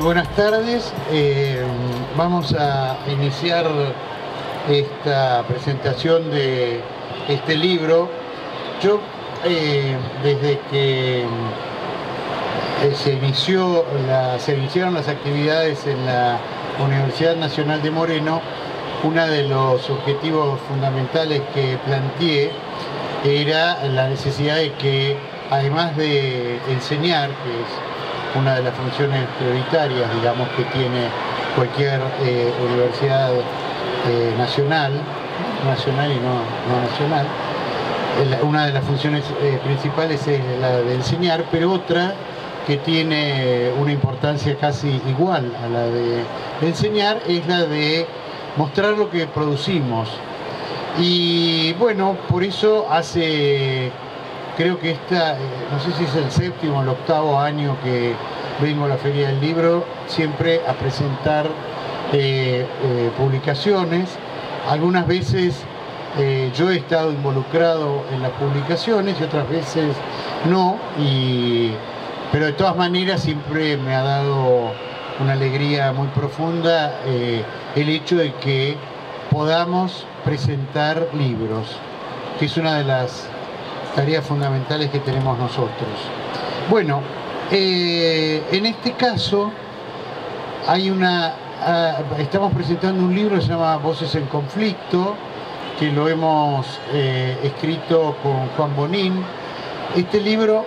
buenas tardes. Vamos a iniciar esta presentación de este libro. Yo, desde que se iniciaron las actividades en la Universidad Nacional de Moreno, uno de los objetivos fundamentales que planteé era la necesidad de que, además de enseñar, que es una de las funciones prioritarias, digamos, que tiene cualquier universidad nacional y no nacional, una de las funciones principales es la de enseñar, pero otra que tiene una importancia casi igual a la de enseñar es la de mostrar lo que producimos. Y bueno, por eso creo que no sé si es el séptimo o el octavo año que vengo a la Feria del Libro, siempre a presentar publicaciones. Algunas veces yo he estado involucrado en las publicaciones y otras veces no, pero de todas maneras siempre me ha dado una alegría muy profunda el hecho de que podamos presentar libros, que es una de las tareas fundamentales que tenemos nosotros. Bueno, en este caso estamos presentando un libro que se llama Voces en Conflicto, que lo hemos escrito con Juan Bonín. Este libro,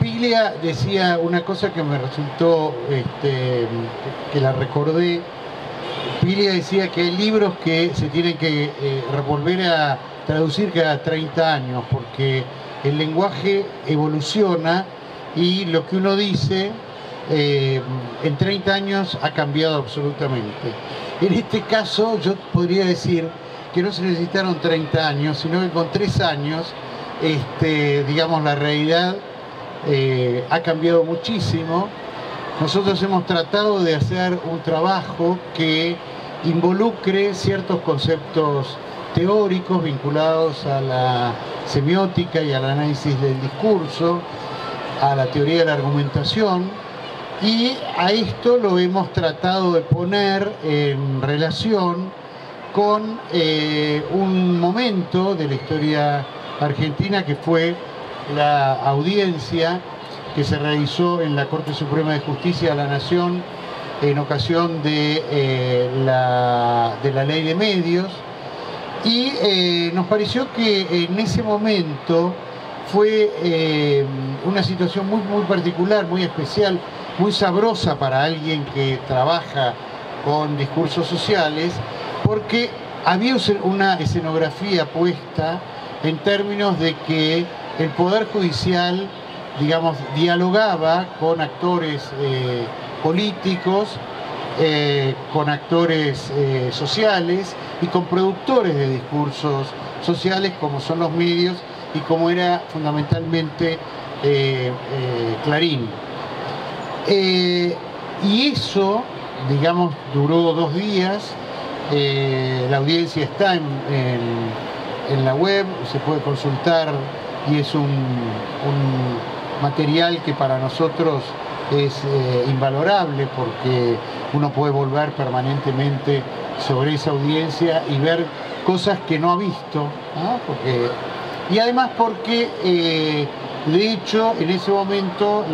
Piglia decía una cosa que me resultó, que la recordé. Piglia decía que hay libros que se tienen que volver a traducir cada 30 años, porque el lenguaje evoluciona y lo que uno dice en 30 años ha cambiado absolutamente. En este caso yo podría decir que no se necesitaron 30 años, sino que con 3 años, digamos, la realidad ha cambiado muchísimo. Nosotros hemos tratado de hacer un trabajo que involucre ciertos conceptos teóricos vinculados a la semiótica y al análisis del discurso, a la teoría de la argumentación, y a esto lo hemos tratado de poner en relación con un momento de la historia argentina que fue la audiencia que se realizó en la Corte Suprema de Justicia de la Nación en ocasión de la Ley de Medios, y nos pareció que en ese momento fue una situación muy particular, muy especial, muy sabrosa para alguien que trabaja con discursos sociales, porque había una escenografía puesta en términos de que el Poder Judicial, digamos, dialogaba con actores políticos, con actores sociales y con productores de discursos sociales, como son los medios y como era fundamentalmente Clarín. Y eso, digamos, duró 2 días. La audiencia está en la web, se puede consultar, y es un material que para nosotros es invalorable, porque uno puede volver permanentemente sobre esa audiencia y ver cosas que no ha visto, ¿no? Y además porque de hecho en ese momento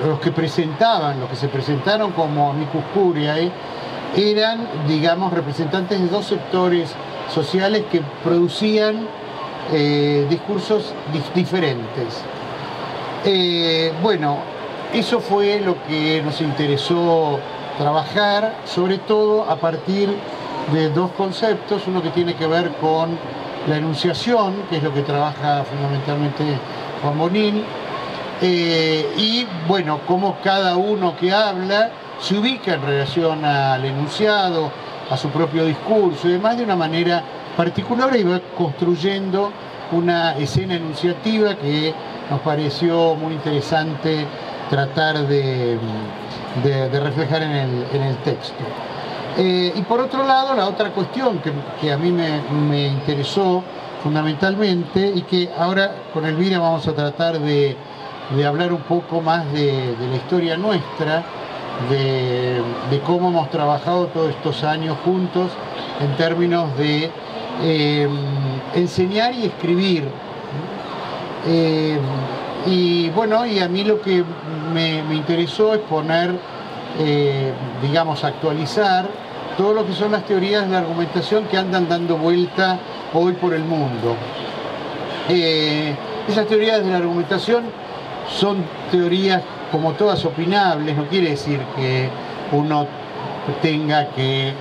los que se presentaron como amicus curiae eran, digamos, representantes de 2 sectores sociales que producían discursos diferentes. Bueno, eso fue lo que nos interesó trabajar, sobre todo a partir de 2 conceptos, uno que tiene que ver con la enunciación, que es lo que trabaja fundamentalmente Juan Bonín, y bueno, cómo cada uno que habla se ubica en relación al enunciado, a su propio discurso y demás, de una manera particular, y va construyendo una escena enunciativa que nos pareció muy interesante tratar de reflejar en el texto. Y por otro lado, la otra cuestión que a mí me interesó fundamentalmente, y que ahora con Elvira vamos a tratar de de hablar un poco más de la historia nuestra, de cómo hemos trabajado todos estos años juntos en términos de enseñar y escribir. Y bueno, y a mí lo que me interesó es poner, digamos, actualizar todo lo que son las teorías de la argumentación que andan dando vuelta hoy por el mundo. Esas teorías de la argumentación son teorías como todas opinables, no quiere decir que uno tenga que,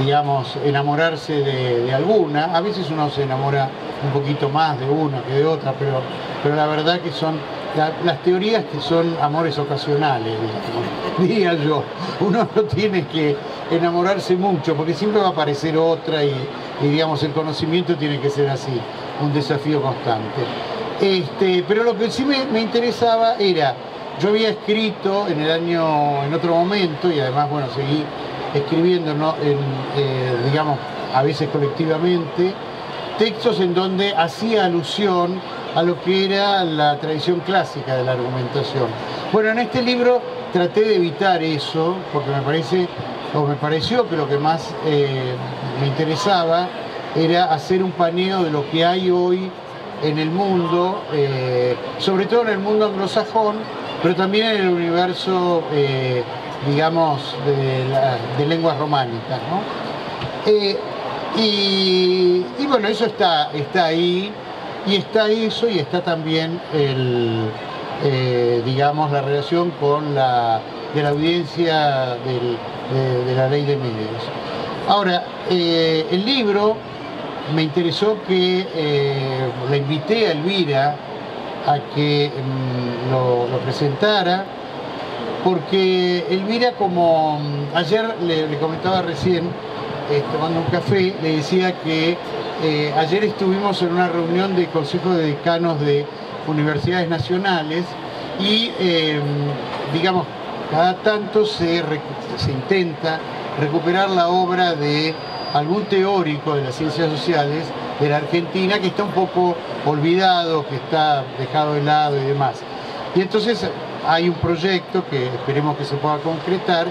digamos, enamorarse de alguna. A veces uno se enamora un poquito más de una que de otra, pero la verdad que son las teorías que son amores ocasionales, digamos, diría yo. Uno no tiene que enamorarse mucho porque siempre va a aparecer otra y digamos, el conocimiento tiene que ser así, un desafío constante. Pero lo que sí me interesaba era, yo había escrito en otro momento, y además, bueno, seguí escribiendo, ¿no? Digamos, a veces colectivamente, textos en donde hacía alusión a lo que era la tradición clásica de la argumentación. Bueno, en este libro traté de evitar eso, porque me pareció que lo que más me interesaba era hacer un paneo de lo que hay hoy en el mundo, sobre todo en el mundo anglosajón, pero también en el universo, digamos, de lenguas románicas, ¿no? Y bueno, eso está ahí, y está eso, y está también digamos, la relación con de la audiencia de la ley de medios. Ahora, el libro me interesó que la invité a Elvira a que lo presentara, porque Elvira, como ayer le comentaba recién, tomando un café, le decía que ayer estuvimos en una reunión de Consejo de Decanos de Universidades Nacionales y, digamos, cada tanto se intenta recuperar la obra de algún teórico de las ciencias sociales de la Argentina que está un poco olvidado, que está dejado de lado y demás. Y entonces hay un proyecto que esperemos que se pueda concretar,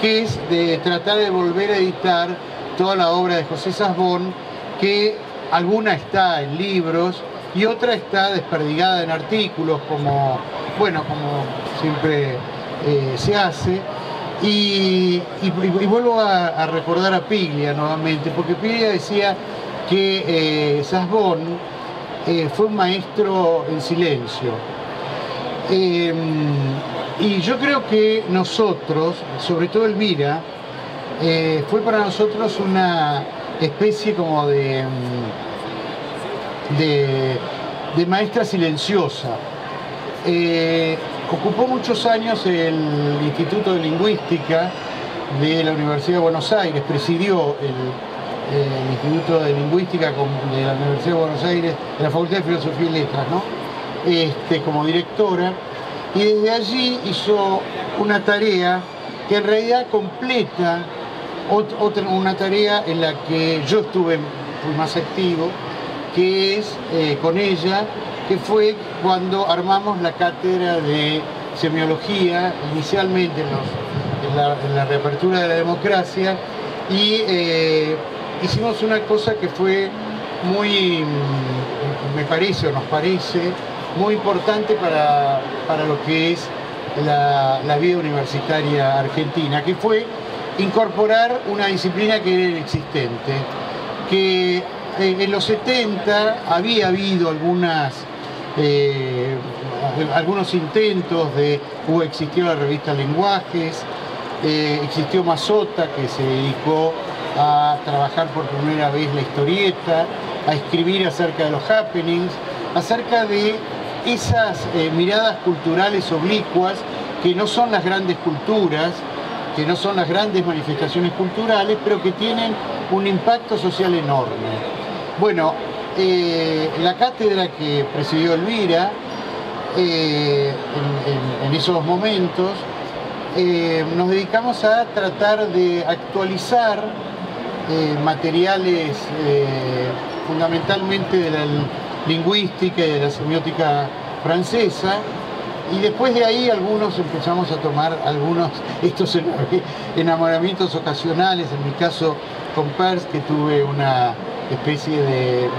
que es de tratar de volver a editar toda la obra de José Sasbón, que alguna está en libros y otra está desperdigada en artículos, como siempre se hace. Y vuelvo a recordar a Piglia nuevamente, porque Piglia decía que Sasbón fue un maestro en silencio. Y yo creo que nosotros, sobre todo Elvira, fue para nosotros una especie como de maestra silenciosa. Ocupó muchos años el Instituto de Lingüística de la Universidad de Buenos Aires, presidió el Instituto de Lingüística de la Universidad de Buenos Aires, de la Facultad de Filosofía y Letras, ¿no? Como directora, y desde allí hizo una tarea que en realidad completa una tarea en la que yo fui más activo, que es con ella, que fue cuando armamos la cátedra de semiología, inicialmente en la reapertura de la democracia, y hicimos una cosa que fue muy, nos parece, muy importante para lo que es la vida universitaria argentina, que fue incorporar una disciplina que era inexistente, que en los 70 había habido algunos intentos existió la revista Lenguajes, existió Mazota, que se dedicó a trabajar por primera vez la historieta, a escribir acerca de los happenings, acerca de esas miradas culturales oblicuas que no son las grandes culturas, que no son las grandes manifestaciones culturales, pero que tienen un impacto social enorme. Bueno, la cátedra que presidió Elvira en esos momentos, nos dedicamos a tratar de actualizar materiales fundamentalmente de la lingüística y de la semiótica francesa, Y después de ahí algunos empezamos a tomar estos enamoramientos ocasionales, en mi caso con Peirce, que tuve una especie de...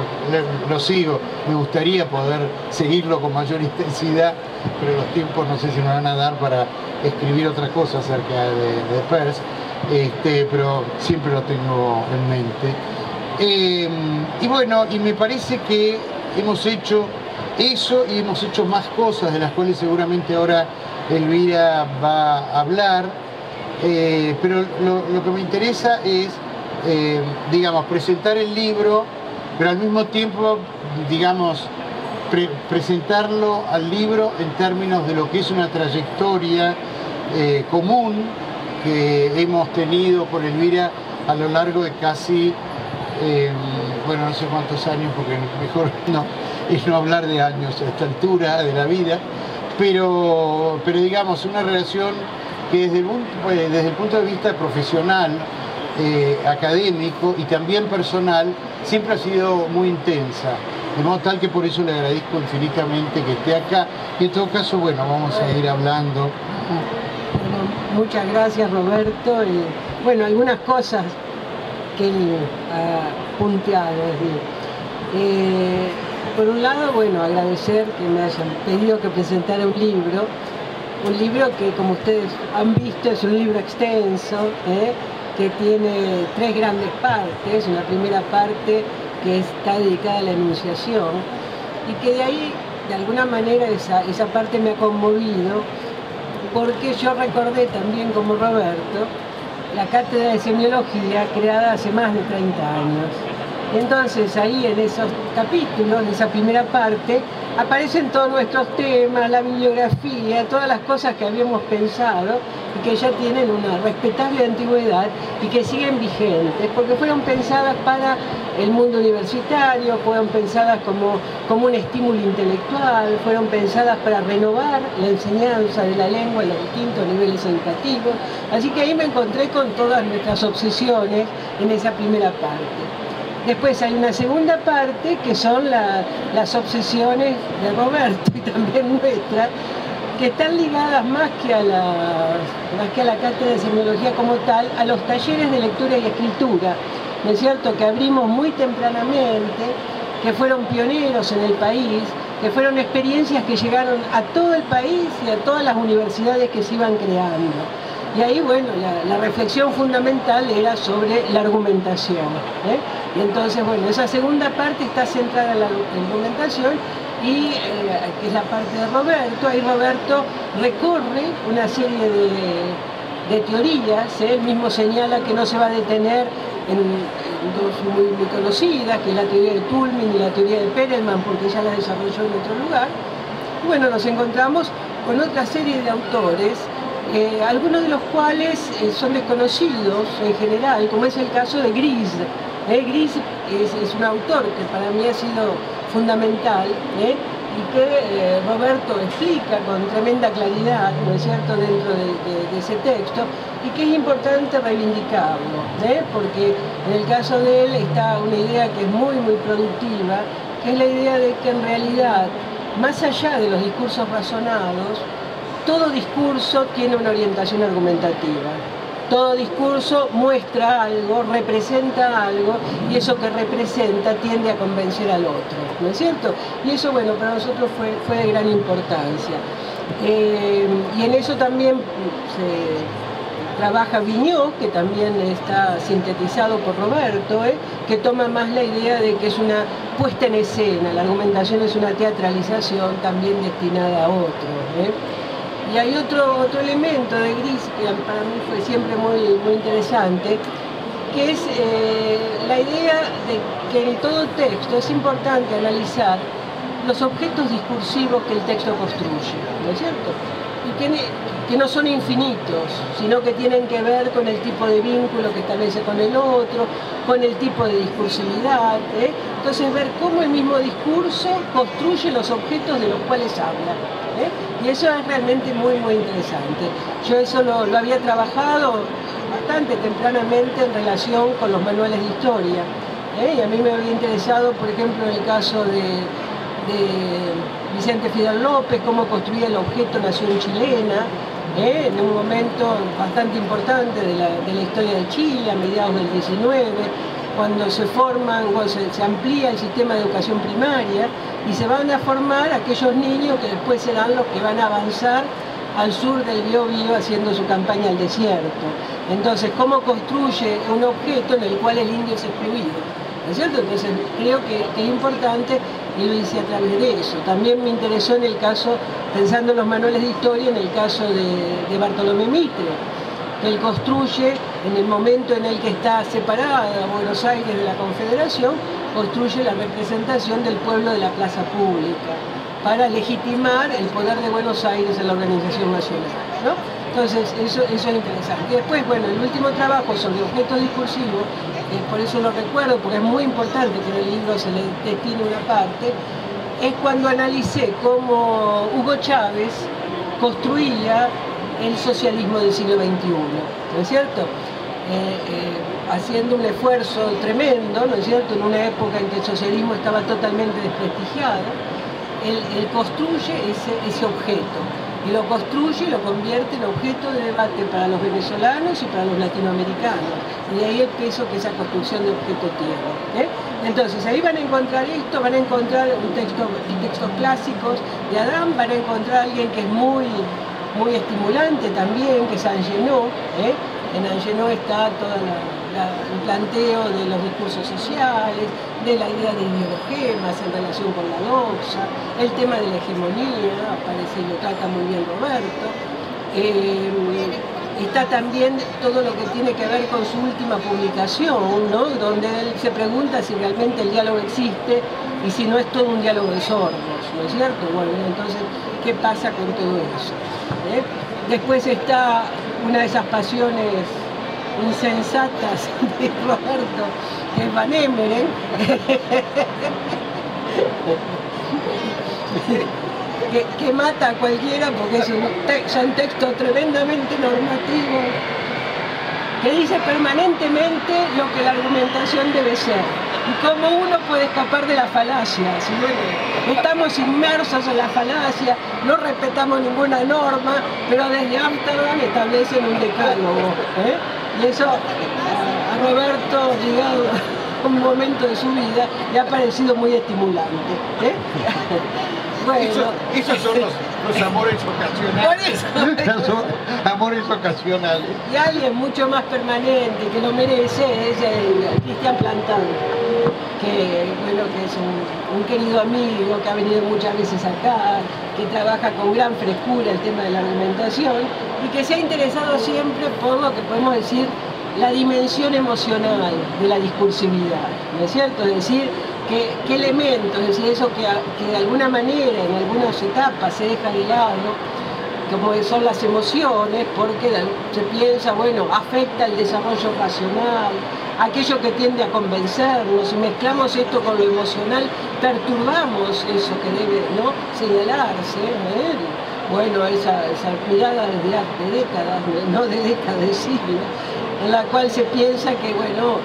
lo sigo, me gustaría poder seguirlo con mayor intensidad, pero los tiempos no sé si me van a dar para escribir otra cosa acerca de Peirce, pero siempre lo tengo en mente. Y bueno, y me parece que hemos hecho eso y hemos hecho más cosas de las cuales seguramente ahora Elvira va a hablar, pero lo que me interesa es, digamos, presentar el libro, pero al mismo tiempo, digamos, presentarlo al libro en términos de lo que es una trayectoria común que hemos tenido con Elvira a lo largo de casi, bueno, no sé cuántos años, porque mejor es no hablar de años a esta altura de la vida, pero digamos, una relación que desde el punto de vista profesional, académico y también personal, siempre ha sido muy intensa. De modo tal que por eso le agradezco infinitamente que esté acá. Y en todo caso, bueno, vamos a ir hablando. Bueno, muchas gracias, Roberto. Bueno, algunas cosas que él ha punteado. Por un lado, bueno, agradecer que me hayan pedido que presentara un libro que, como ustedes han visto, es un libro extenso, que tiene 3 grandes partes. Una primera parte que está dedicada a la Enunciación, y que de ahí, de alguna manera, esa parte me ha conmovido, porque yo recordé también, como Roberto, la cátedra de semiología creada hace más de 30 años. Entonces ahí, en esos capítulos, en esa primera parte, aparecen todos nuestros temas, la bibliografía, todas las cosas que habíamos pensado y que ya tienen una respetable antigüedad y que siguen vigentes, porque fueron pensadas para el mundo universitario, fueron pensadas como un estímulo intelectual, fueron pensadas para renovar la enseñanza de la lengua en los distintos niveles educativos. Así que ahí me encontré con todas nuestras obsesiones en esa primera parte. Después hay una segunda parte que son las obsesiones de Roberto y también nuestras, que están ligadas más que a la cátedra de semiología como tal, a los talleres de lectura y escritura, ¿no es cierto?, que abrimos muy tempranamente, que fueron pioneros en el país, que fueron experiencias que llegaron a todo el país y a todas las universidades que se iban creando. Y ahí, bueno, la reflexión fundamental era sobre la argumentación. Y entonces, bueno, esa segunda parte está centrada en la argumentación y que es la parte de Roberto. Ahí Roberto recorre una serie de teorías. Él mismo señala que no se va a detener en dos muy conocidas, que es la teoría de Toulmin y la teoría de Perelman, porque ya la desarrolló en otro lugar. Y bueno, nos encontramos con otra serie de autores, algunos de los cuales son desconocidos en general, como es el caso de Gris. Gris es un autor que para mí ha sido fundamental, y que Roberto explica con tremenda claridad, ¿no es cierto?, dentro de ese texto, y que es importante reivindicarlo, porque en el caso de él está una idea que es muy productiva, que es la idea de que en realidad, más allá de los discursos razonados, todo discurso tiene una orientación argumentativa. Todo discurso muestra algo, representa algo, y eso que representa tiende a convencer al otro, ¿no es cierto? Y eso, bueno, para nosotros fue de gran importancia. Y en eso también se trabaja Vigneault, que también está sintetizado por Roberto, que toma más la idea de que es una puesta en escena, la argumentación es una teatralización también destinada a otro. Y hay otro elemento de Gris que para mí fue siempre muy interesante, que es la idea de que en todo texto es importante analizar los objetos discursivos que el texto construye, ¿no es cierto? Y que no son infinitos, sino que tienen que ver con el tipo de vínculo que establece con el otro, con el tipo de discursividad. Entonces, ver cómo el mismo discurso construye los objetos de los cuales habla. Y eso es realmente muy interesante. Yo eso lo había trabajado bastante tempranamente en relación con los manuales de historia. Y a mí me había interesado, por ejemplo, en el caso de Vicente Fidel López, cómo construía el objeto Nación Chilena, en un momento bastante importante de la historia de Chile, a mediados del 19, cuando se amplía el sistema de educación primaria y se van a formar aquellos niños que después serán los que van a avanzar al sur del Biobío haciendo su campaña al desierto. Entonces, cómo construye un objeto en el cual el indio es excluido, ¿no es cierto? Entonces, creo que es importante y lo hice a través de eso. También me interesó en el caso, pensando en los manuales de historia, en el caso de Bartolomé Mitre, que él construye, en el momento en el que está separada Buenos Aires de la Confederación, construye la representación del pueblo de la plaza pública, para legitimar el poder de Buenos Aires en la organización nacional, ¿no? Entonces, eso es interesante. Y después, bueno, el último trabajo sobre objetos discursivos, por eso lo recuerdo, porque es muy importante que en el libro se le destine una parte, es cuando analicé cómo Hugo Chávez construía el socialismo del siglo XXI, ¿no es cierto? Haciendo un esfuerzo tremendo, ¿no es cierto?, en una época en que el socialismo estaba totalmente desprestigiado. Él construye ese objeto y lo construye y lo convierte en objeto de debate para los venezolanos y para los latinoamericanos, y de ahí el peso que esa construcción de objeto tiene, ¿eh? Entonces ahí van a encontrar esto, van a encontrar textos clásicos de Adán, van a encontrar a alguien que es muy estimulante también, que es Angenot, ¿eh? En Angenot está todo el planteo de los discursos sociales, de la idea de ideogemas en relación con la doxa, el tema de la hegemonía, aparece y lo trata muy bien Roberto. Está también todo lo que tiene que ver con su última publicación, ¿no?, donde él se pregunta si realmente el diálogo existe y si no es todo un diálogo de sordos, ¿no es cierto? Bueno, entonces, ¿qué pasa con todo eso? Después está una de esas pasiones insensatas de Roberto, que es Van Emeren, que mata a cualquiera porque son textos tremendamente normativos, que dice permanentemente lo que la argumentación debe ser y cómo uno puede escapar de la falacia. Si bueno, estamos inmersos en la falacia, no respetamos ninguna norma, pero desde Ámsterdam establecen un decálogo, ¿eh? Y eso a Roberto, llegado a un momento de su vida, le ha parecido muy estimulante, ¿eh? Bueno, esos son los amores ocasionales. Por eso. Amores ocasionales. Y alguien mucho más permanente que lo merece es el Cristian Plantán, que bueno, que es un querido amigo que ha venido muchas veces acá, que trabaja con gran frescura el tema de la argumentación y que se ha interesado siempre por lo que podemos decir la dimensión emocional de la discursividad, ¿no es cierto? Es decir, qué elementos, es decir, eso que de alguna manera en algunas etapas se deja de lado, como son las emociones, porque se piensa, bueno, afecta el desarrollo racional, aquello que tiende a convencernos, si mezclamos esto con lo emocional, perturbamos eso que debe, ¿no?, señalarse, ¿eh? Bueno, esa mirada de décadas, no de décadas, de siglos, en la cual se piensa que, bueno,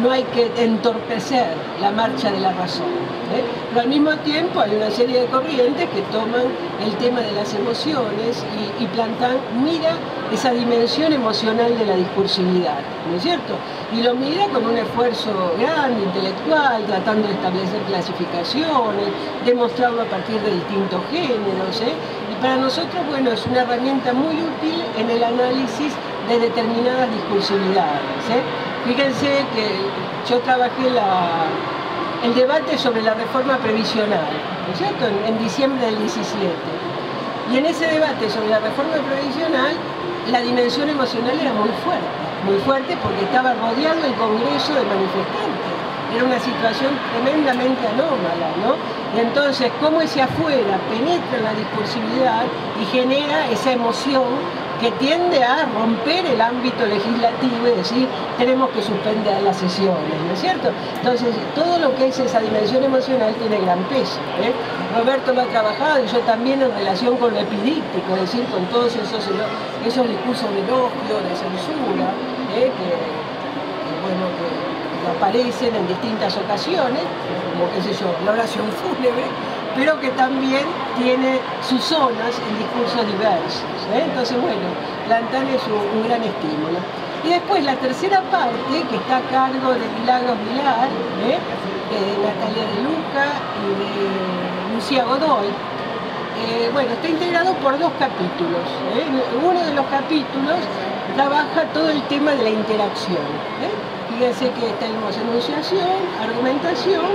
no hay que entorpecer la marcha de la razón, ¿eh? Pero al mismo tiempo hay una serie de corrientes que toman el tema de las emociones y Plantán mira esa dimensión emocional de la discursividad, ¿no es cierto? Y lo mira con un esfuerzo grande, intelectual, tratando de establecer clasificaciones, demostrarlo a partir de distintos géneros, ¿eh? Y para nosotros, bueno, es una herramienta muy útil en el análisis de determinadas discursividades, ¿eh? Fíjense que yo trabajé el debate sobre la reforma previsional, ¿no es cierto?, en diciembre del 17. Y en ese debate sobre la reforma previsional, la dimensión emocional era muy fuerte porque estaba rodeado el Congreso de manifestantes. Era una situación tremendamente anómala, ¿no? Y entonces, cómo ese afuera penetra en la discursividad y genera esa emoción que tiende a romper el ámbito legislativo y decir, tenemos que suspender las sesiones, ¿no es cierto? Entonces, todo lo que es esa dimensión emocional tiene gran peso, ¿eh? Roberto lo ha trabajado y yo también en relación con lo epidíptico, es decir, con todos esos discursos de elogio, de censura, que aparecen en distintas ocasiones, como qué sé yo, la oración fúnebre, pero que también tiene sus zonas en discursos diversos. Entonces, bueno, Lantana es un gran estímulo. Y después la tercera parte, que está a cargo de Milagros Vilar, de Natalia de Luca y de Lucía Godoy, bueno, está integrado por 2 capítulos. Uno de los capítulos trabaja todo el tema de la interacción. Fíjense que tenemos enunciación, argumentación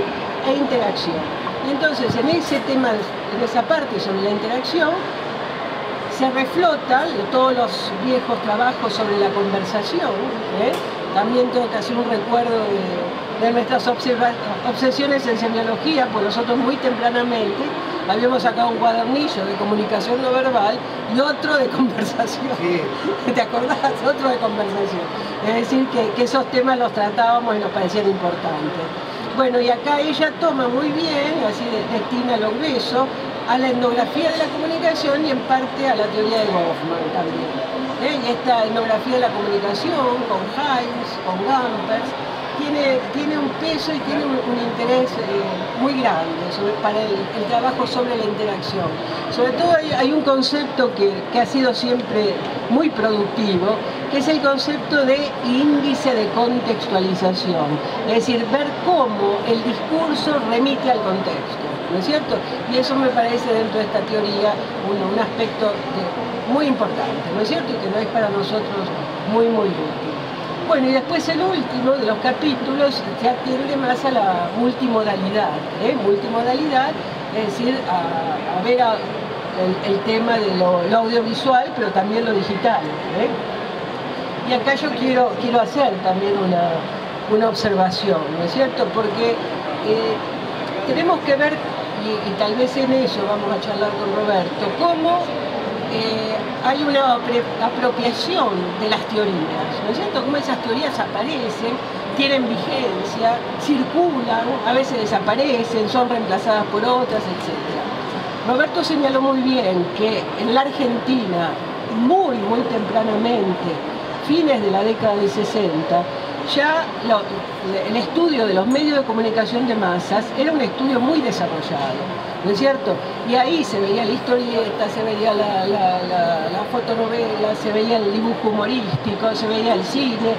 e interacción. Entonces, en ese tema, en esa parte sobre la interacción, se reflotan todos los viejos trabajos sobre la conversación. También tengo que hacer un recuerdo de nuestras obsesiones en semiología, pues nosotros muy tempranamente habíamos sacado un cuadernillo de comunicación no verbal y otro de conversación. Sí. ¿Te acordás? Otro de conversación. Es decir, que esos temas los tratábamos y nos parecían importantes. Bueno, y acá ella toma muy bien, así destina lo grueso, a la etnografía de la comunicación y en parte a la teoría de Goffman también. Y esta etnografía de la comunicación, con Hines, con Gampers, tiene un peso y tiene un interés muy grande para el trabajo sobre la interacción. Sobre todo hay un concepto que ha sido siempre muy productivo, que es el concepto de índice de contextualización, es decir, ver cómo el discurso remite al contexto, ¿no es cierto? Y eso me parece dentro de esta teoría un aspecto muy importante, ¿no es cierto? Y que no es para nosotros muy útil. Bueno, y después el último de los capítulos se atiende más a la multimodalidad, multimodalidad, es decir, a ver el tema de lo audiovisual, pero también lo digital. Y acá yo quiero hacer también una observación, ¿no es cierto? Porque tenemos que ver, y tal vez en eso vamos a charlar con Roberto, cómo hay una apropiación de las teorías, ¿no es cierto? Cómo esas teorías aparecen, tienen vigencia, circulan, a veces desaparecen, son reemplazadas por otras, etc. Roberto señaló muy bien que en la Argentina, muy tempranamente, fines de la década del 60, ya el estudio de los medios de comunicación de masas era un estudio muy desarrollado, ¿no es cierto? Y ahí se veía la historieta, se veía la fotonovela, se veía el dibujo humorístico, se veía el cine,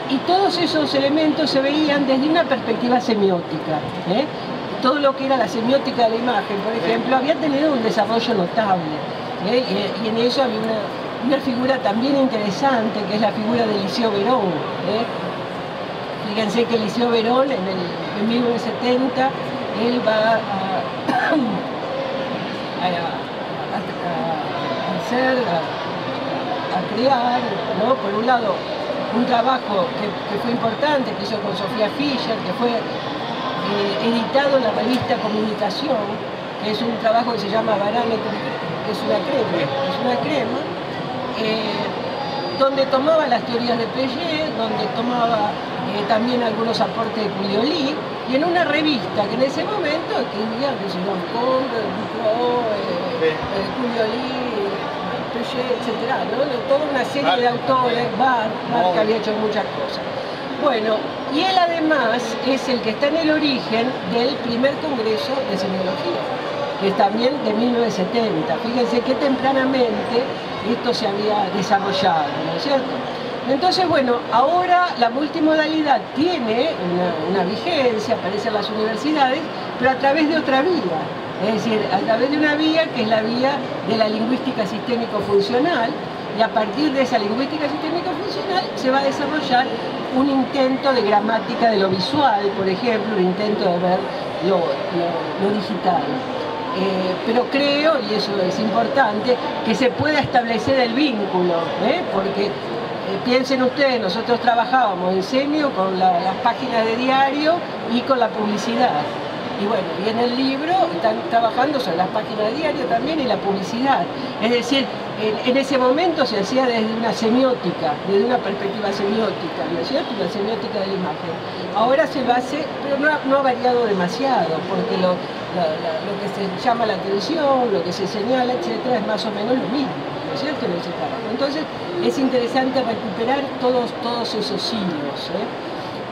y todos esos elementos se veían desde una perspectiva semiótica. Todo lo que era la semiótica de la imagen, por ejemplo, había tenido un desarrollo notable, y en eso había una figura también interesante, que es la figura de Liceo Verón. Fíjense que Liceo Verón en 1970 él va a crear, ¿no? Por un lado, un trabajo que fue importante, que hizo con Sofía Fischer, que fue editado en la revista Comunicación, que es un trabajo que se llama Barane, que es una crema, donde tomaba las teorías de Piaget, donde tomaba también algunos aportes de Pugliolí, y en una revista que en ese momento escribía, que se llama Conde, Pugliolí, Piaget, etc., ¿no? Toda una serie de autores, Barthes, que había hecho muchas cosas. Bueno, y él además es el que está en el origen del primer congreso de semiología, que es también de 1970. Fíjense qué tempranamente esto se había desarrollado, ¿no es cierto? Entonces, bueno, ahora la multimodalidad tiene una vigencia, aparece en las universidades, pero a través de otra vía. Es decir, a través de una vía que es la vía de la lingüística sistémico-funcional, y a partir de esa lingüística sistémico-funcional se va a desarrollar un intento de gramática de lo visual, por ejemplo, un intento de ver lo digital. Pero creo, y eso es importante, que se pueda establecer el vínculo, porque piensen ustedes, nosotros trabajábamos en Semio con las páginas de diario y con la publicidad. Y bueno, y en el libro están trabajando sobre las páginas de diario también y la publicidad. Es decir, en ese momento se hacía desde una semiótica, desde una perspectiva semiótica, ¿no es cierto? Una semiótica de la imagen. Ahora se lo hace, pero no ha variado demasiado, porque lo que se llama la atención, lo que se señala, etcétera, es más o menos lo mismo, ¿no es cierto? En ese trabajo. Entonces, es interesante recuperar todos esos hilos.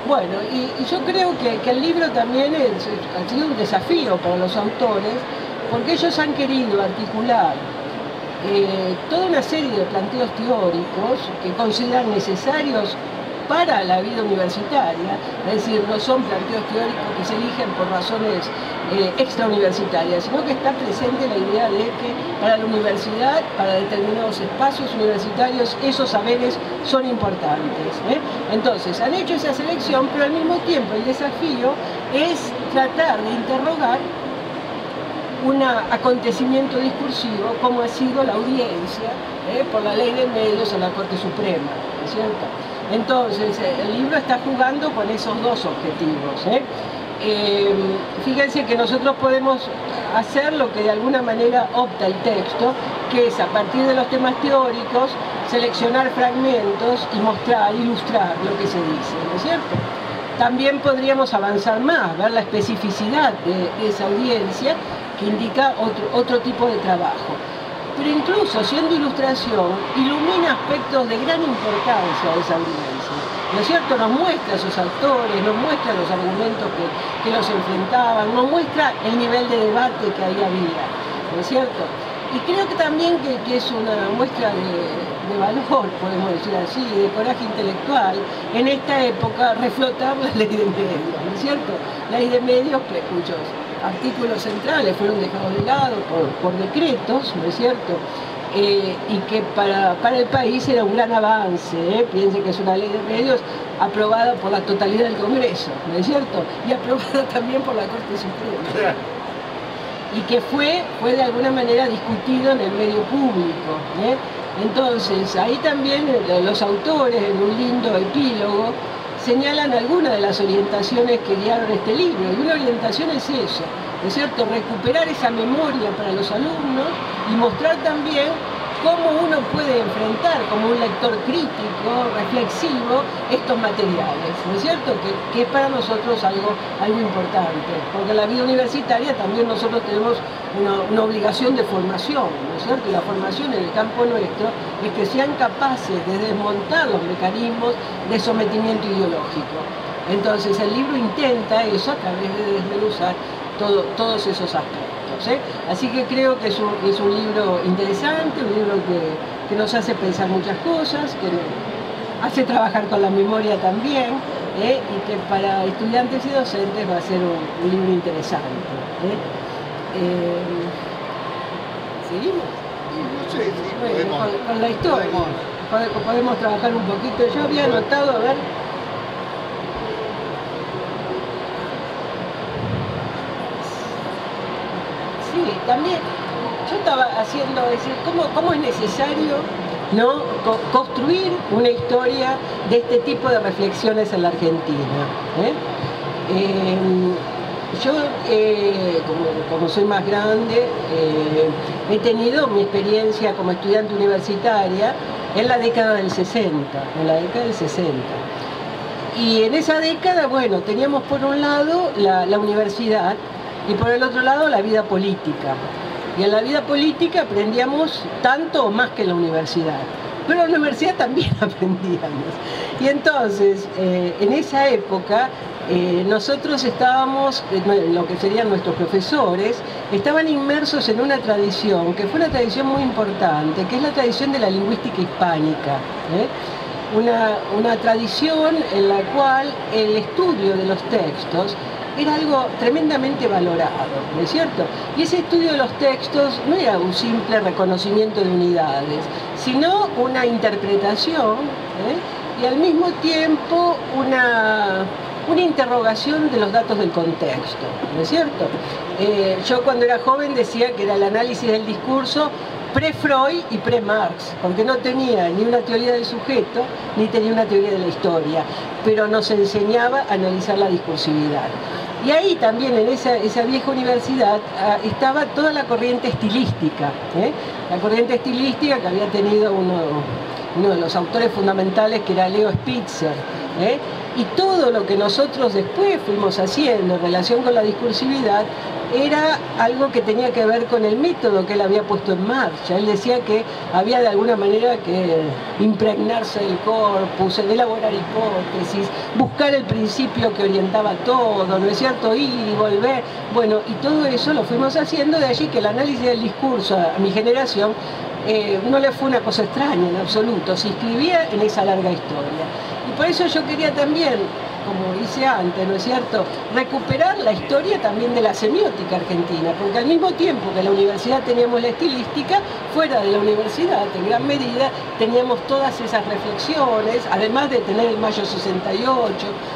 Bueno, y yo creo que el libro también ha sido un desafío para los autores, porque ellos han querido articular toda una serie de planteos teóricos que consideran necesarios para la vida universitaria, es decir, no son planteos teóricos que se eligen por razones extrauniversitarias, sino que está presente la idea de que para la universidad, para determinados espacios universitarios, esos saberes son importantes. Entonces, han hecho esa selección, pero al mismo tiempo el desafío es tratar de interrogar un acontecimiento discursivo como ha sido la audiencia por la ley de medios en la Corte Suprema, ¿no es cierto? Entonces, el libro está jugando con esos dos objetivos. Fíjense que nosotros podemos hacer lo que de alguna manera opta el texto, que es a partir de los temas teóricos, seleccionar fragmentos y mostrar, ilustrar lo que se dice, ¿no es cierto? También podríamos avanzar más, ver la especificidad de esa audiencia que indica otro tipo de trabajo. Pero incluso siendo ilustración, ilumina aspectos de gran importancia de esa audiencia, ¿no es cierto? Nos muestra a sus autores, nos muestra los argumentos que los enfrentaban, nos muestra el nivel de debate que ahí había, ¿no es cierto? Y creo que también que es una muestra de valor, podemos decir así, de coraje intelectual, en esta época reflotar la ley de medios, ¿no es cierto? Ley de medios cuyos artículos centrales fueron dejados de lado por decretos, ¿no es cierto? Y que para el país era un gran avance, piensen que es una ley de medios aprobada por la totalidad del Congreso, ¿no es cierto? Y aprobada también por la Corte Suprema. Y que fue de alguna manera discutido en el medio público. Entonces, ahí también los autores, en un lindo epílogo, señalan algunas de las orientaciones que guiaron este libro. Y una orientación es eso, ¿no es cierto? Recuperar esa memoria para los alumnos y mostrar también cómo uno puede enfrentar como un lector crítico, reflexivo, estos materiales, ¿no es cierto? Que es para nosotros algo importante, porque en la vida universitaria también nosotros tenemos una obligación de formación, ¿no es cierto? Y la formación en el campo nuestro es que sean capaces de desmontar los mecanismos de sometimiento ideológico. Entonces el libro intenta eso a través de desmenuzar todos esos aspectos. Así que creo que es un libro interesante, un libro que nos hace pensar muchas cosas, que hace trabajar con la memoria también, y que para estudiantes y docentes va a ser un libro interesante. ¿Seguimos? No sé, sí, bueno, con la historia. Podemos trabajar un poquito. Yo había anotado, a ver. Sí, también yo estaba haciendo decir cómo es necesario, ¿no?, construir una historia de este tipo de reflexiones en la Argentina. Yo, como soy más grande, he tenido mi experiencia como estudiante universitaria en la década del 60, Y en esa década, bueno, teníamos por un lado la universidad, y por el otro lado la vida política. Y en la vida política aprendíamos tanto o más que en la universidad. Pero en la universidad también aprendíamos. Y entonces, en esa época, nosotros estábamos, lo que serían nuestros profesores, estaban inmersos en una tradición, que fue una tradición muy importante, que es la tradición de la lingüística hispánica. Una tradición en la cual el estudio de los textos era algo tremendamente valorado, ¿no es cierto? Y ese estudio de los textos no era un simple reconocimiento de unidades, sino una interpretación, y al mismo tiempo una interrogación de los datos del contexto, ¿no es cierto? Yo cuando era joven decía que era el análisis del discurso pre-Freud y pre-Marx, porque no tenía ni una teoría del sujeto, ni tenía una teoría de la historia, pero nos enseñaba a analizar la discursividad. Y ahí también, en esa vieja universidad, estaba toda la corriente estilística, la corriente estilística que había tenido uno de los autores fundamentales, que era Leo Spitzer, ¿eh? Y todo lo que nosotros después fuimos haciendo en relación con la discursividad era algo que tenía que ver con el método que él había puesto en marcha. Él decía que había de alguna manera que impregnarse del corpus, elaborar hipótesis, buscar el principio que orientaba todo, ¿no es cierto? Ir y volver. Bueno, y todo eso lo fuimos haciendo, de allí que el análisis del discurso a mi generación no le fue una cosa extraña en absoluto, se inscribía en esa larga historia. Y por eso yo quería también, como hice antes, ¿no es cierto?, recuperar la historia también de la semiótica argentina, porque al mismo tiempo que en la universidad teníamos la estilística, fuera de la universidad, en gran medida, teníamos todas esas reflexiones, además de tener el Mayo 68,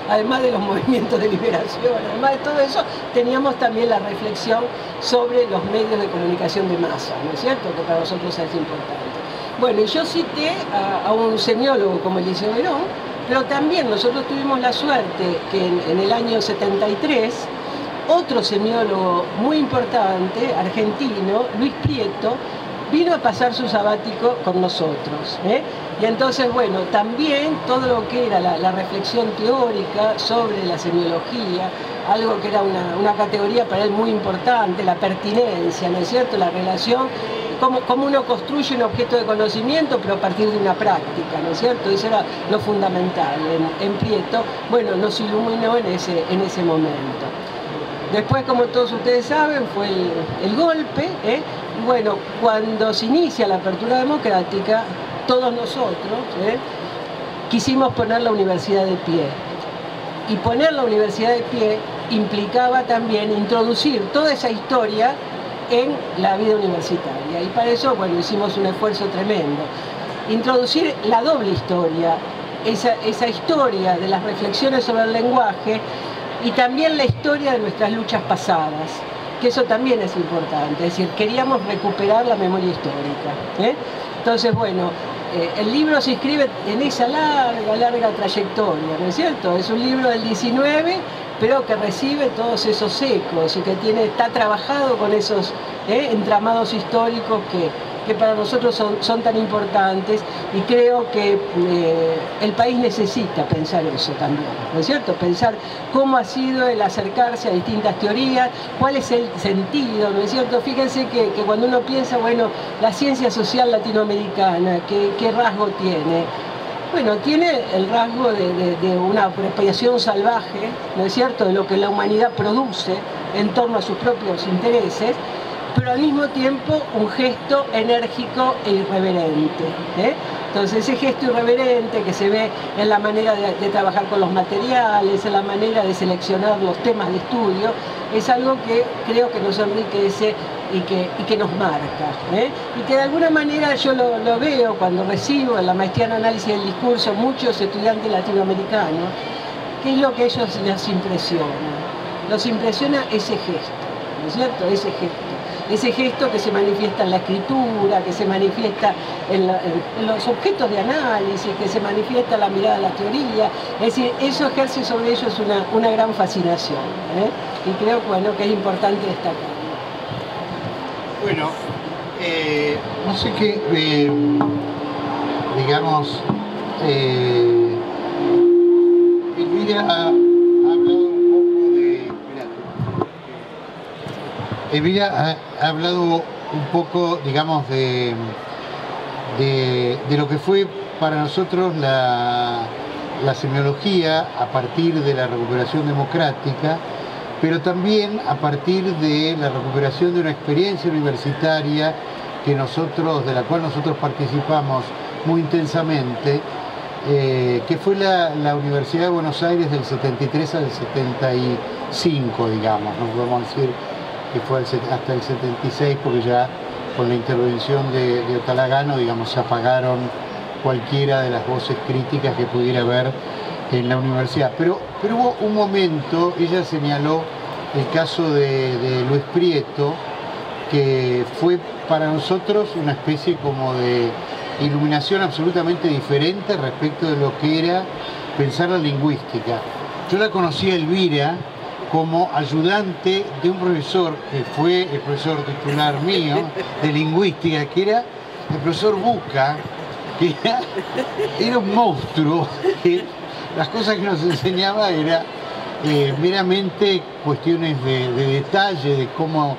además de los movimientos de liberación, además de todo eso, teníamos también la reflexión sobre los medios de comunicación de masa, ¿no es cierto?, que para nosotros es importante. Bueno, y yo cité a un semiólogo como Eliseo Verón, pero también nosotros tuvimos la suerte que en el año 73, otro semiólogo muy importante, argentino, Luis Prieto, vino a pasar su sabático con nosotros, ¿eh? Y entonces, bueno, también todo lo que era la reflexión teórica sobre la semiología, algo que era una categoría para él muy importante, la pertinencia, ¿no es cierto?, la relación, cómo uno construye un objeto de conocimiento, pero a partir de una práctica, ¿no es cierto? Eso era lo fundamental en Prieto. Bueno, nos iluminó en ese momento. Después, como todos ustedes saben, fue el golpe, ¿eh? Y bueno, cuando se inicia la apertura democrática, todos nosotros quisimos poner la universidad de pie. Y poner la universidad de pie implicaba también introducir toda esa historia en la vida universitaria, y para eso, bueno, hicimos un esfuerzo tremendo. Introducir la doble historia, esa historia de las reflexiones sobre el lenguaje y también la historia de nuestras luchas pasadas, que eso también es importante, es decir, queríamos recuperar la memoria histórica, ¿eh? Entonces, bueno, el libro se inscribe en esa larga trayectoria, ¿no es cierto? Es un libro del 19, pero que recibe todos esos ecos y que está trabajado con esos entramados históricos que para nosotros son tan importantes, y creo que el país necesita pensar eso también, ¿no es cierto? Pensar cómo ha sido el acercarse a distintas teorías, cuál es el sentido, ¿no es cierto? Fíjense que cuando uno piensa, bueno, la ciencia social latinoamericana, ¿qué rasgo tiene? Bueno, tiene el rasgo de una apropiación salvaje, ¿no es cierto?, de lo que la humanidad produce en torno a sus propios intereses, pero al mismo tiempo un gesto enérgico e irreverente, ¿eh? Entonces ese gesto irreverente que se ve en la manera de trabajar con los materiales, en la manera de seleccionar los temas de estudio, es algo que creo que nos enriquece y que nos marca, ¿eh? Y que de alguna manera yo lo veo cuando recibo en la maestría en análisis del discurso muchos estudiantes latinoamericanos, que es lo que a ellos les impresiona. Los impresiona ese gesto, ¿no es cierto? Ese gesto que se manifiesta en la escritura, que se manifiesta en los objetos de análisis, que se manifiesta en la mirada a la teoría. Es decir, eso ejerce sobre ellos una gran fascinación, ¿eh? Y creo, bueno, que es importante destacar. Bueno, no sé qué, digamos, Elvira ha hablado un poco de... Elvira ha hablado un poco, digamos, de lo que fue para nosotros la semiología a partir de la recuperación democrática, pero también a partir de la recuperación de una experiencia universitaria de la cual nosotros participamos muy intensamente, que fue la Universidad de Buenos Aires del 73 al 75, digamos, no podemos decir que fue hasta el 76, porque ya con la intervención de Otalagano, digamos, se apagaron cualquiera de las voces críticas que pudiera haber en la universidad. Pero hubo un momento, ella señaló el caso de Luis Prieto, que fue para nosotros una especie como de iluminación absolutamente diferente respecto de lo que era pensar la lingüística. Yo la conocí a Elvira como ayudante de un profesor que fue el profesor titular mío de lingüística, que era el profesor Buca, que era un monstruo, que las cosas que nos enseñaba era meramente cuestiones de detalle, de cómo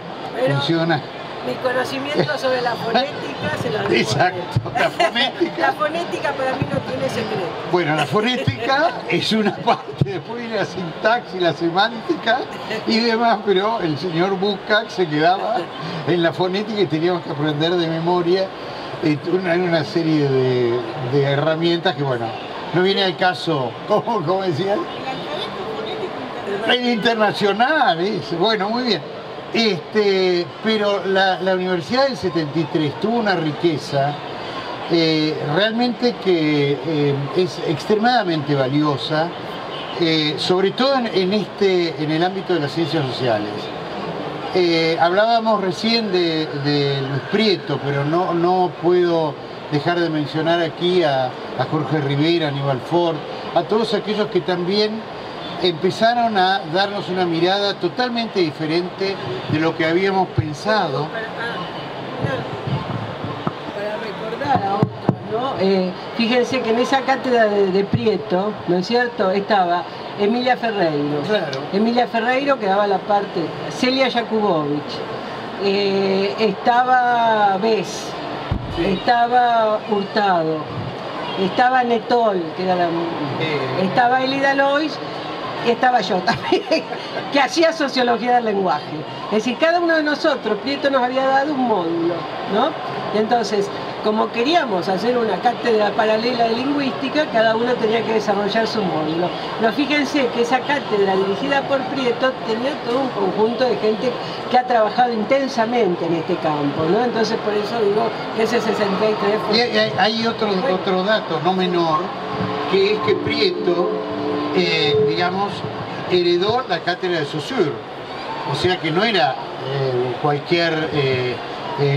funciona. Mi conocimiento sobre la fonética se lo digo. Exacto, la fonética. La fonética para mí no tiene secreto. Bueno, la fonética es una parte, después viene la sintaxis, la semántica y demás, pero el señor Bucac se quedaba en la fonética y teníamos que aprender de memoria una serie de herramientas que, bueno, no viene al caso, ¿cómo decían? El internacional, bueno, muy bien. Pero la Universidad del 73 tuvo una riqueza realmente que es extremadamente valiosa, sobre todo en el ámbito de las ciencias sociales. Hablábamos recién de Luis Prieto, pero no puedo dejar de mencionar aquí a Jorge Rivera, a Aníbal Ford, a todos aquellos que también empezaron a darnos una mirada totalmente diferente de lo que habíamos pensado. Para recordar a otros, ¿no? Fíjense que en esa cátedra de Prieto, ¿no es cierto?, estaba Emilia Ferreiro. Claro. Emilia Ferreiro, que daba la parte, Celia Jakubowicz, estaba Bess, sí. Estaba Hurtado, estaba Netol, que era estaba Elida Lois, y estaba yo también, que hacía sociología del lenguaje. Es decir, cada uno de nosotros, Prieto nos había dado un módulo, ¿no? Y entonces, como queríamos hacer una cátedra paralela de lingüística, cada uno tenía que desarrollar su módulo. Pero fíjense que esa cátedra dirigida por Prieto tenía todo un conjunto de gente que ha trabajado intensamente en este campo, ¿no? Entonces, por eso digo que ese 63 fue... Y hay otro dato no menor, que es que Prieto, digamos, heredó la cátedra de Saussure, o sea que no era cualquier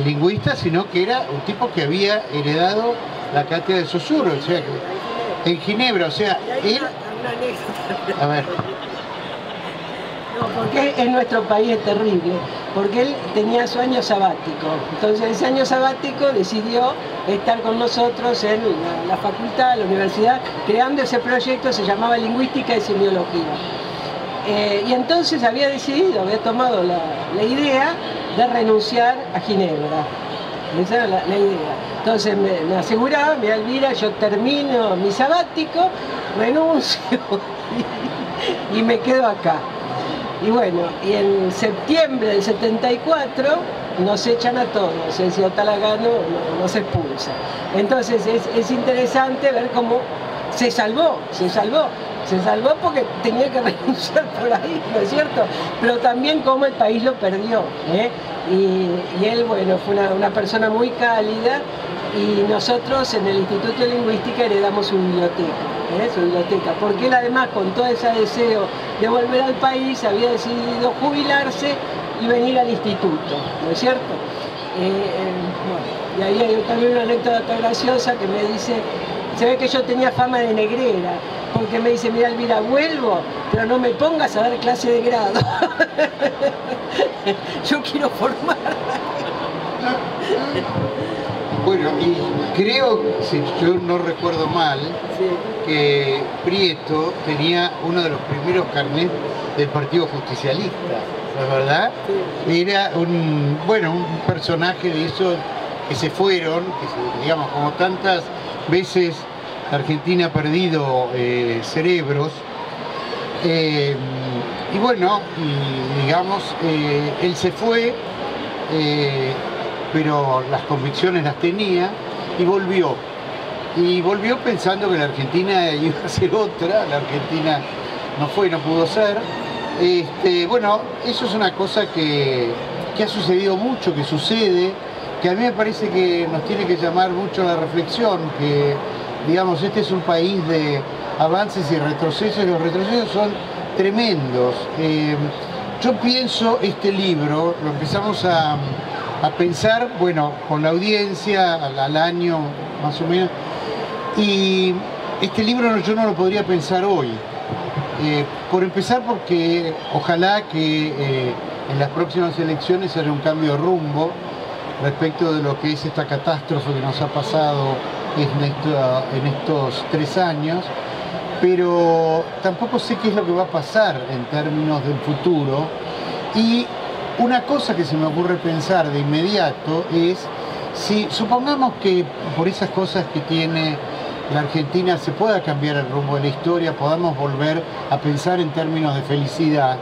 lingüista, sino que era un tipo que había heredado la cátedra de Saussure, o sea que en Ginebra, o sea, él... A ver. No, porque en nuestro país es terrible, porque él tenía su año sabático, entonces ese año sabático decidió estar con nosotros en la facultad, la universidad, creando ese proyecto, se llamaba Lingüística y Semiología. Y entonces había tomado la idea de renunciar a Ginebra. Esa era la idea. Entonces me aseguraba, mira Elvira, yo termino mi sabático, renuncio y me quedo acá. Y bueno, y en septiembre del 74 nos echan a todos, el señor Talagano nos expulsa. Entonces es interesante ver cómo se salvó porque tenía que renunciar por ahí, ¿no es cierto? Pero también cómo el país lo perdió, ¿eh? Y él, bueno, fue una persona muy cálida, y nosotros en el Instituto de Lingüística heredamos su biblioteca, porque él además, con todo ese deseo de volver al país, había decidido jubilarse y venir al instituto, ¿no es cierto? Bueno, y ahí hay también una anécdota graciosa que me dice, se ve que yo tenía fama de negrera, porque me dice, mira Elvira, vuelvo, pero no me pongas a dar clase de grado. Yo quiero formar. Bueno, y creo, si yo no recuerdo mal, sí, que Prieto tenía uno de los primeros carnets del Partido Justicialista, ¿no es verdad? Sí. Era un personaje de esos que se fueron, digamos, como tantas veces Argentina ha perdido cerebros, y bueno, digamos, él se fue, pero las convicciones las tenía y volvió. Y volvió pensando que la Argentina iba a ser otra, la Argentina no pudo ser. Bueno, eso es una cosa que ha sucedido mucho, que sucede, que a mí me parece que nos tiene que llamar mucho la reflexión, que, digamos, este es un país de avances y retrocesos, y los retrocesos son tremendos. Yo pienso este libro, lo empezamos a pensar, bueno, con la audiencia, al año más o menos, y este libro yo no lo podría pensar hoy. Por empezar porque ojalá que en las próximas elecciones haya un cambio de rumbo respecto de lo que es esta catástrofe que nos ha pasado en estos 3 años, pero tampoco sé qué es lo que va a pasar en términos del futuro. Y una cosa que se me ocurre pensar de inmediato es, si supongamos que por esas cosas que tiene la Argentina se pueda cambiar el rumbo de la historia, podamos volver a pensar en términos de felicidad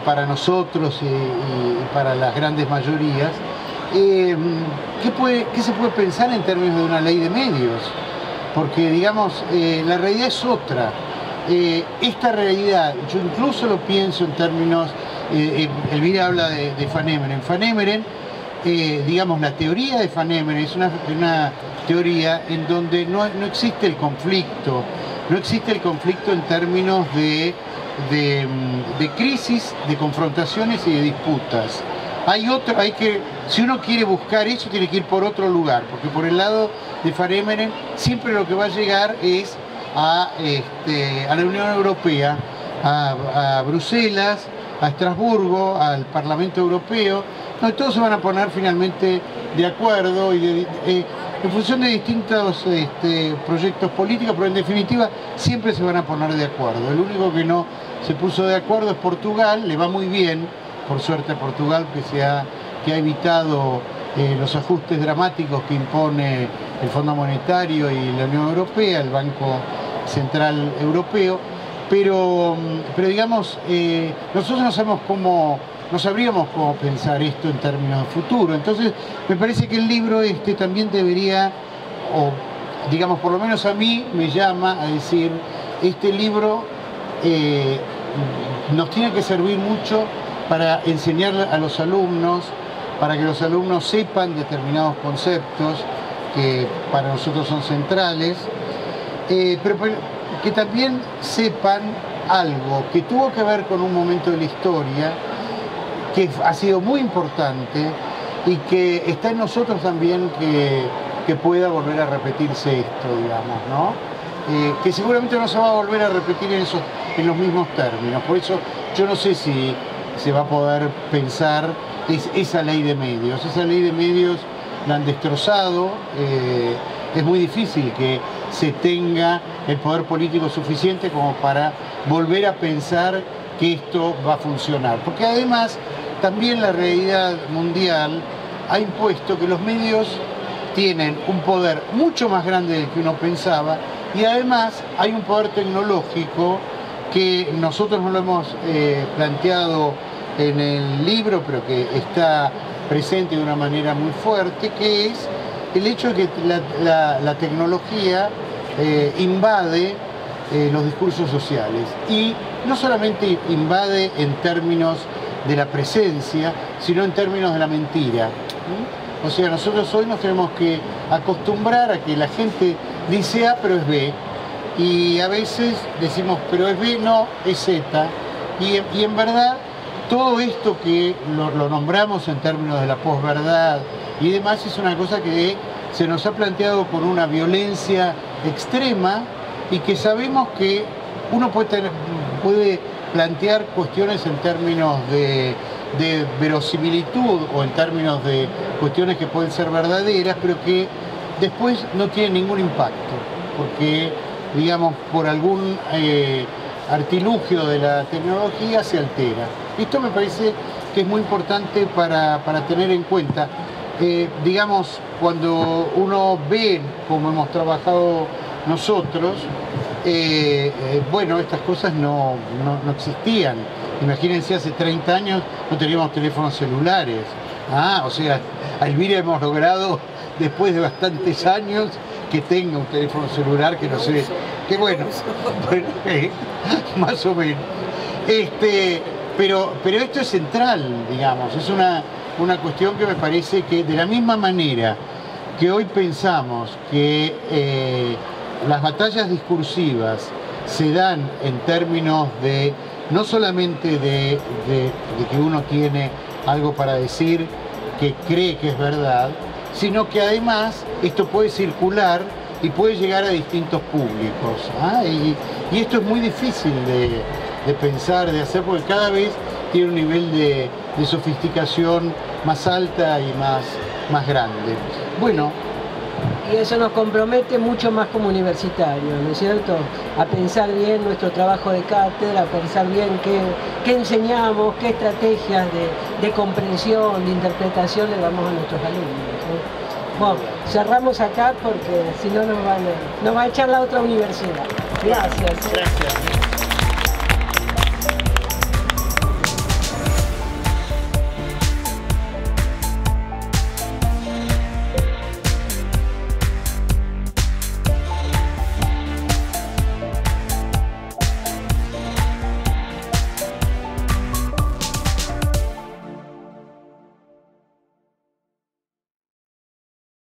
para nosotros y para las grandes mayorías, ¿qué se puede pensar en términos de una ley de medios? Porque, digamos, la realidad es otra. Esta realidad, yo incluso lo pienso en términos, Elvira habla de Van Hemeren. Van Hemeren, digamos, la teoría de Van Hemeren es una teoría en donde no existe el conflicto, no existe el conflicto en términos de crisis, de confrontaciones y de disputas. Si uno quiere buscar eso, tiene que ir por otro lugar, porque por el lado de Van Hemeren siempre lo que va a llegar es a la Unión Europea, a Bruselas, a Estrasburgo, al Parlamento Europeo, donde todos se van a poner finalmente de acuerdo en función de distintos proyectos políticos, pero en definitiva siempre se van a poner de acuerdo. El único que no se puso de acuerdo es Portugal, le va muy bien, por suerte a Portugal, que ha evitado los ajustes dramáticos que impone el Fondo Monetario y la Unión Europea, el Banco Central Europeo, pero digamos, nosotros no sabríamos cómo pensar esto en términos de futuro. Entonces me parece que el libro también debería, o digamos, por lo menos a mí me llama a decir, este libro nos tiene que servir mucho para enseñar a los alumnos, para que los alumnos sepan determinados conceptos que para nosotros son centrales, pero que también sepan algo que tuvo que ver con un momento de la historia que ha sido muy importante y que está en nosotros también que pueda volver a repetirse esto, digamos, ¿no? Que seguramente no se va a volver a repetir en los mismos términos. Por eso yo no sé si se va a poder pensar esa ley de medios. Esa ley de medios la han destrozado. Es muy difícil que se tenga el poder político suficiente como para volver a pensar que esto va a funcionar. Porque además también la realidad mundial ha impuesto que los medios tienen un poder mucho más grande del que uno pensaba, y además hay un poder tecnológico que nosotros no lo hemos planteado en el libro, pero que está presente de una manera muy fuerte, que es el hecho de que la tecnología invade los discursos sociales, y no solamente invade en términos de la presencia, sino en términos de la mentira. O sea, nosotros hoy nos tenemos que acostumbrar a que la gente dice A pero es B, y a veces decimos pero es B, no, es Z, y en verdad todo esto que lo nombramos en términos de la posverdad y demás es una cosa que se nos ha planteado con una violencia extrema, y que sabemos que uno puede plantear cuestiones en términos de verosimilitud o en términos de cuestiones que pueden ser verdaderas, pero que después no tienen ningún impacto, porque, digamos, por algún artilugio de la tecnología se altera. Esto me parece que es muy importante para tener en cuenta. Digamos, cuando uno ve cómo hemos trabajado nosotros, bueno, estas cosas no existían. Imagínense, hace 30 años no teníamos teléfonos celulares. O sea, a Elvira hemos logrado, después de bastantes años, que tenga un teléfono celular, que no sé, que bueno, más o menos. Pero esto es central, digamos, es una cuestión que me parece que, de la misma manera que hoy pensamos que las batallas discursivas se dan en términos de no solamente de que uno tiene algo para decir que cree que es verdad, sino que además esto puede circular y puede llegar a distintos públicos. Y esto es muy difícil de pensar, de hacer, porque cada vez tiene un nivel de sofisticación más alta y más grande. Bueno, Y eso nos compromete mucho más como universitarios, ¿no es cierto? A pensar bien nuestro trabajo de cátedra, a pensar bien qué enseñamos, qué estrategias de comprensión, de interpretación le damos a nuestros alumnos, ¿no? Bueno, cerramos acá porque si no nos va a echar la otra universidad. Gracias. Gracias.